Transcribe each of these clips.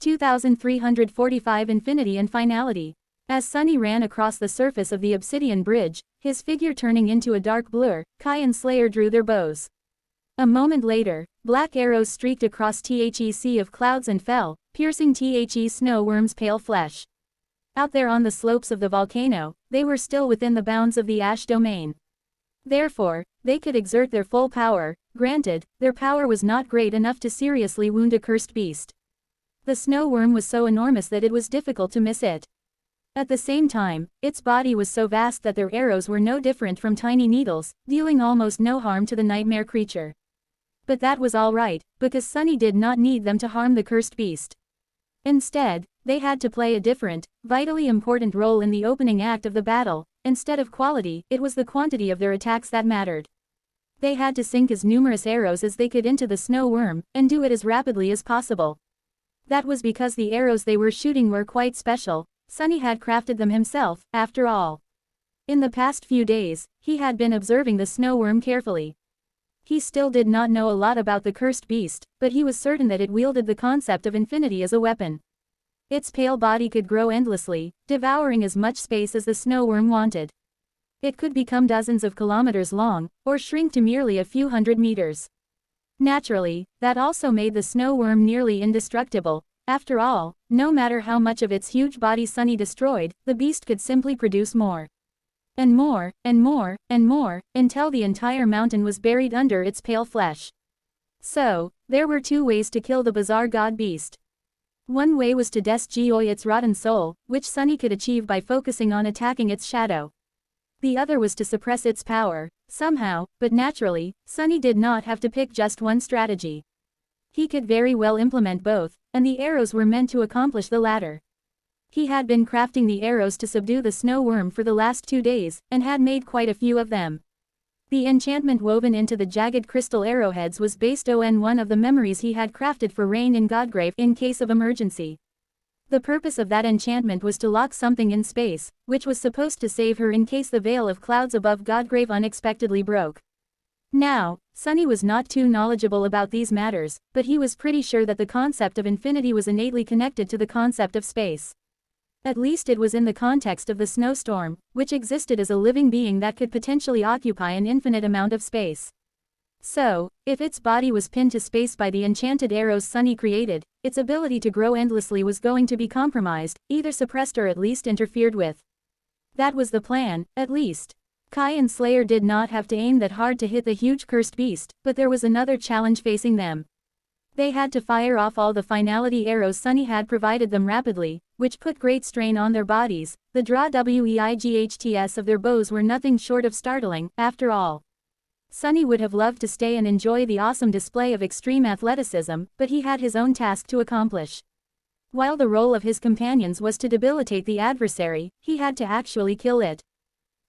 2345 Infinity and Finality. As Sunny ran across the surface of the obsidian bridge, his figure turning into a dark blur, Kai and Slayer drew their bows. A moment later, black arrows streaked across the sea of clouds and fell, piercing the snow worm's pale flesh. Out there on the slopes of the volcano, they were still within the bounds of the ash domain. Therefore, they could exert their full power. Granted, their power was not great enough to seriously wound a cursed beast. The snow worm was so enormous that it was difficult to miss it. At the same time, its body was so vast that their arrows were no different from tiny needles, dealing almost no harm to the nightmare creature. But that was all right, because Sunny did not need them to harm the cursed beast. Instead, they had to play a different, vitally important role in the opening act of the battle. Instead of quality, it was the quantity of their attacks that mattered. They had to sink as numerous arrows as they could into the snow worm, and do it as rapidly as possible. That was because the arrows they were shooting were quite special. Sunny had crafted them himself, after all. In the past few days, he had been observing the snow worm carefully. He still did not know a lot about the cursed beast, but he was certain that it wielded the concept of infinity as a weapon. Its pale body could grow endlessly, devouring as much space as the snow worm wanted. It could become dozens of kilometers long, or shrink to merely a few hundred meters. Naturally, that also made the snow worm nearly indestructible. After all, no matter how much of its huge body Sunny destroyed, the beast could simply produce more. And more, and more, and more, until the entire mountain was buried under its pale flesh. So, there were two ways to kill the bizarre god beast. One way was to destroy its rotten soul, which Sunny could achieve by focusing on attacking its shadow. The other was to suppress its power, somehow, but naturally, Sunny did not have to pick just one strategy. He could very well implement both, and the arrows were meant to accomplish the latter. He had been crafting the arrows to subdue the snow worm for the last 2 days, and had made quite a few of them. The enchantment woven into the jagged crystal arrowheads was based on one of the memories he had crafted for Rain in Godgrave in case of emergency. The purpose of that enchantment was to lock something in space, which was supposed to save her in case the veil of clouds above Godgrave unexpectedly broke. Now, Sunny was not too knowledgeable about these matters, but he was pretty sure that the concept of infinity was innately connected to the concept of space. At least it was in the context of the snowstorm, which existed as a living being that could potentially occupy an infinite amount of space. So, if its body was pinned to space by the enchanted arrows Sunny created, its ability to grow endlessly was going to be compromised, either suppressed or at least interfered with. That was the plan, at least. Kai and Slayer did not have to aim that hard to hit the huge cursed beast, but there was another challenge facing them. They had to fire off all the finality arrows Sunny had provided them rapidly, which put great strain on their bodies. The draw weights of their bows were nothing short of startling, after all. Sunny would have loved to stay and enjoy the awesome display of extreme athleticism, but he had his own task to accomplish. While the role of his companions was to debilitate the adversary, he had to actually kill it.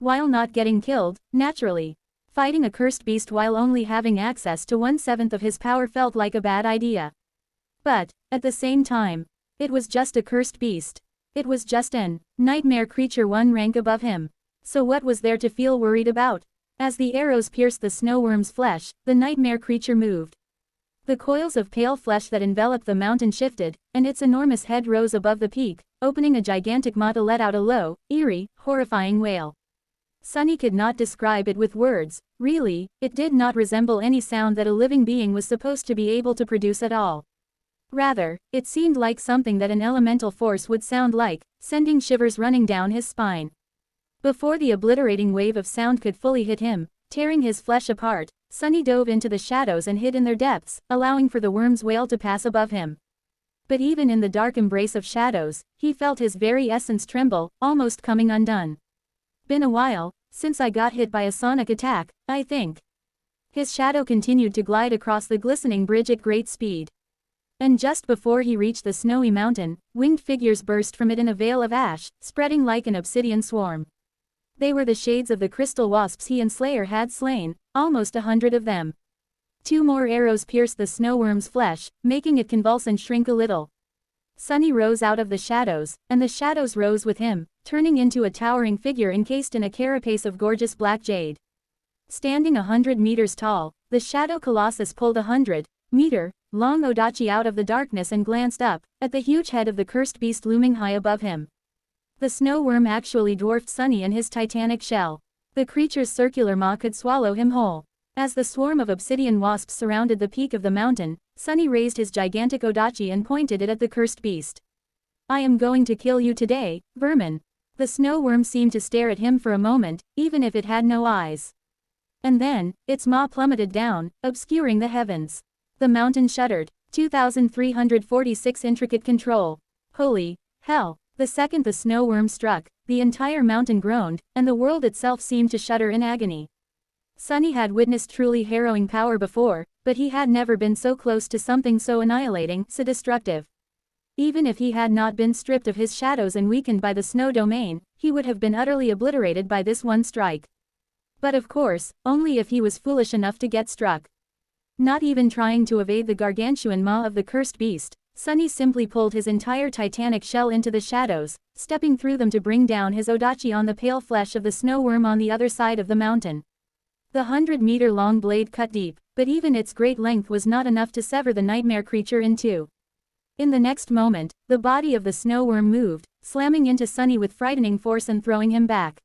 While not getting killed, naturally. Fighting a cursed beast while only having access to 1/7 of his power felt like a bad idea. But, at the same time, it was just a cursed beast. It was just an nightmare creature one rank above him. So what was there to feel worried about? As the arrows pierced the snow worm's flesh, the nightmare creature moved. The coils of pale flesh that enveloped the mountain shifted, and its enormous head rose above the peak, opening a gigantic maw to let out a low, eerie, horrifying wail. Sunny could not describe it with words. Really, it did not resemble any sound that a living being was supposed to be able to produce at all. Rather, it seemed like something that an elemental force would sound like, sending shivers running down his spine. Before the obliterating wave of sound could fully hit him, tearing his flesh apart, Sunny dove into the shadows and hid in their depths, allowing for the worm's wail to pass above him. But even in the dark embrace of shadows, he felt his very essence tremble, almost coming undone. Been a while since I got hit by a sonic attack, I think. His shadow continued to glide across the glistening bridge at great speed. And just before he reached the snowy mountain, winged figures burst from it in a veil of ash, spreading like an obsidian swarm. They were the shades of the crystal wasps he and Slayer had slain, almost 100 of them. 2 more arrows pierced the snow worm's flesh, making it convulse and shrink a little. Sunny rose out of the shadows, and the shadows rose with him, turning into a towering figure encased in a carapace of gorgeous black jade. Standing 100 meters tall, the shadow colossus pulled 100 meter long Odachi out of the darkness and glanced up at the huge head of the cursed beast looming high above him. The snow worm actually dwarfed Sunny in his titanic shell. The creature's circular maw could swallow him whole. As the swarm of obsidian wasps surrounded the peak of the mountain, Sunny raised his gigantic Odachi and pointed it at the cursed beast. "I am going to kill you today, vermin." The snow worm seemed to stare at him for a moment, even if it had no eyes. And then, its maw plummeted down, obscuring the heavens. The mountain shuddered. 2346 Intricate control. Holy hell! The second the snow worm struck, the entire mountain groaned, and the world itself seemed to shudder in agony. Sunny had witnessed truly harrowing power before, but he had never been so close to something so annihilating, so destructive. Even if he had not been stripped of his shadows and weakened by the snow domain, he would have been utterly obliterated by this one strike. But of course, only if he was foolish enough to get struck. Not even trying to evade the gargantuan maw of the cursed beast, Sunny simply pulled his entire titanic shell into the shadows, stepping through them to bring down his Odachi on the pale flesh of the snow worm on the other side of the mountain. The 100-meter-long blade cut deep, but even its great length was not enough to sever the nightmare creature in two. In the next moment, the body of the snow worm moved, slamming into Sunny with frightening force and throwing him back.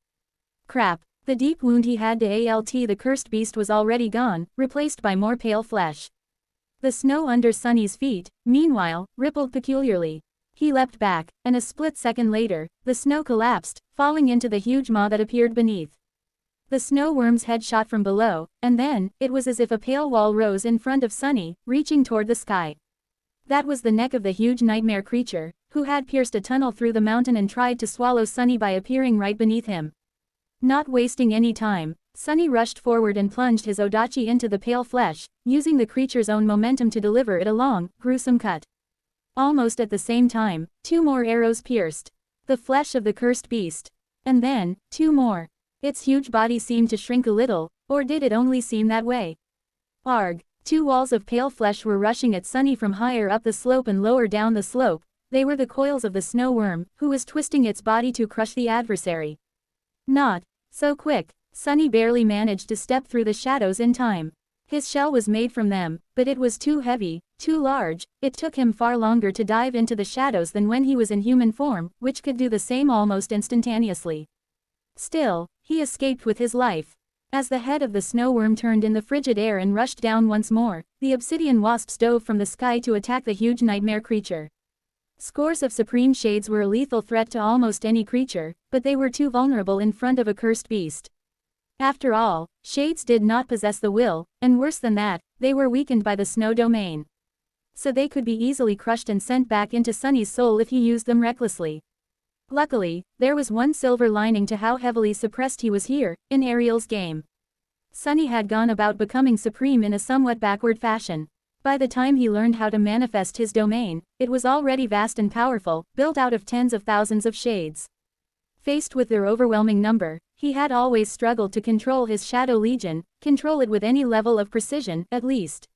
Crap! The deep wound he had to ALT the cursed beast was already gone, replaced by more pale flesh. The snow under Sunny's feet, meanwhile, rippled peculiarly. He leapt back, and a split second later, the snow collapsed, falling into the huge maw that appeared beneath. The snow worm's head shot from below, and then, it was as if a pale wall rose in front of Sunny, reaching toward the sky. That was the neck of the huge nightmare creature, who had pierced a tunnel through the mountain and tried to swallow Sunny by appearing right beneath him. Not wasting any time, Sunny rushed forward and plunged his Odachi into the pale flesh, using the creature's own momentum to deliver it a long, gruesome cut. Almost at the same time, 2 more arrows pierced the flesh of the cursed beast. And then, 2 more. Its huge body seemed to shrink a little, or did it only seem that way? Arg! 2 walls of pale flesh were rushing at Sunny from higher up the slope and lower down the slope. They were the coils of the snow worm, who was twisting its body to crush the adversary. Not so quick. Sunny barely managed to step through the shadows in time. His shell was made from them, but it was too heavy, too large. It took him far longer to dive into the shadows than when he was in human form, which could do the same almost instantaneously. Still, he escaped with his life. As the head of the snow worm turned in the frigid air and rushed down once more, the obsidian wasps dove from the sky to attack the huge nightmare creature. Scores of supreme shades were a lethal threat to almost any creature, but they were too vulnerable in front of a cursed beast. After all, shades did not possess the will, and worse than that, they were weakened by the snow domain. So they could be easily crushed and sent back into Sunny's soul if he used them recklessly. Luckily, there was one silver lining to how heavily suppressed he was here, in Ariel's game. Sunny had gone about becoming supreme in a somewhat backward fashion. By the time he learned how to manifest his domain, it was already vast and powerful, built out of tens of thousands of shades. Faced with their overwhelming number, he had always struggled to control his Shadow Legion, control it with any level of precision, at least.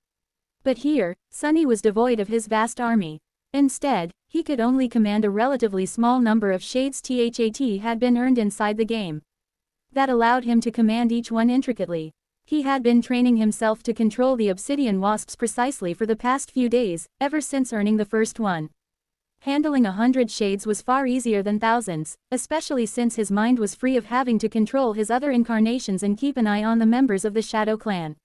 But here, Sunny was devoid of his vast army. Instead, he could only command a relatively small number of shades that had been earned inside the game. That allowed him to command each one intricately. He had been training himself to control the obsidian wasps precisely for the past few days, ever since earning the first one. Handling 100 shades was far easier than thousands, especially since his mind was free of having to control his other incarnations and keep an eye on the members of the Shadow Clan.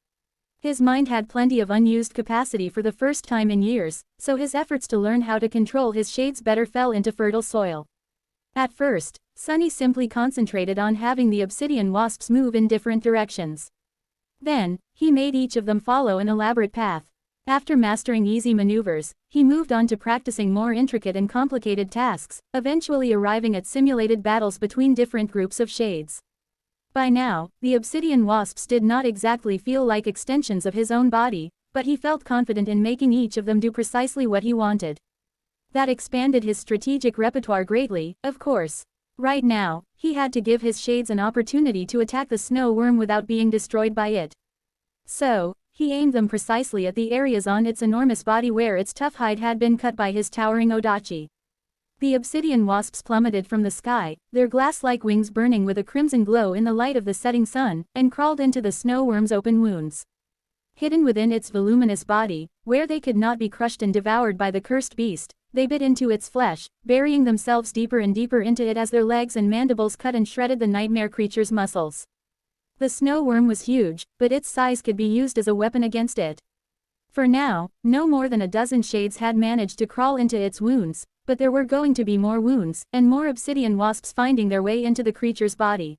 His mind had plenty of unused capacity for the first time in years, so his efforts to learn how to control his shades better fell into fertile soil. At first, Sunny simply concentrated on having the obsidian wasps move in different directions. Then, he made each of them follow an elaborate path. After mastering easy maneuvers, he moved on to practicing more intricate and complicated tasks, eventually arriving at simulated battles between different groups of shades. By now, the obsidian wasps did not exactly feel like extensions of his own body, but he felt confident in making each of them do precisely what he wanted. That expanded his strategic repertoire greatly, of course. Right now, he had to give his shades an opportunity to attack the snow worm without being destroyed by it. So, he aimed them precisely at the areas on its enormous body where its tough hide had been cut by his towering Odachi. The obsidian wasps plummeted from the sky, their glass-like wings burning with a crimson glow in the light of the setting sun, and crawled into the snow worm's open wounds. Hidden within its voluminous body, where they could not be crushed and devoured by the cursed beast, they bit into its flesh, burying themselves deeper and deeper into it as their legs and mandibles cut and shredded the nightmare creature's muscles. The snow worm was huge, but its size could be used as a weapon against it. For now, no more than a dozen shades had managed to crawl into its wounds, but there were going to be more wounds, and more obsidian wasps finding their way into the creature's body.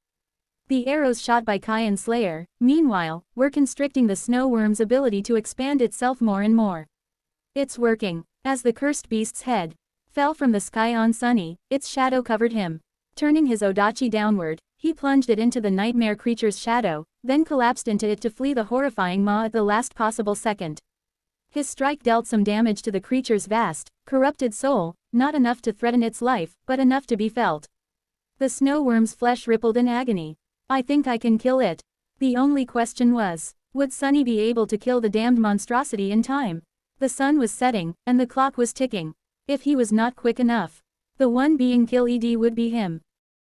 The arrows shot by Kai and Slayer, meanwhile, were constricting the snow worm's ability to expand itself more and more. It's working. As the cursed beast's head fell from the sky on Sunny, its shadow covered him. Turning his Odachi downward, he plunged it into the nightmare creature's shadow, then collapsed into it to flee the horrifying maw at the last possible second. His strike dealt some damage to the creature's vast, corrupted soul, not enough to threaten its life, but enough to be felt. The snow worm's flesh rippled in agony. I think I can kill it. The only question was, would Sunny be able to kill the damned monstrosity in time? The sun was setting, and the clock was ticking. If he was not quick enough, the one being killed would be him.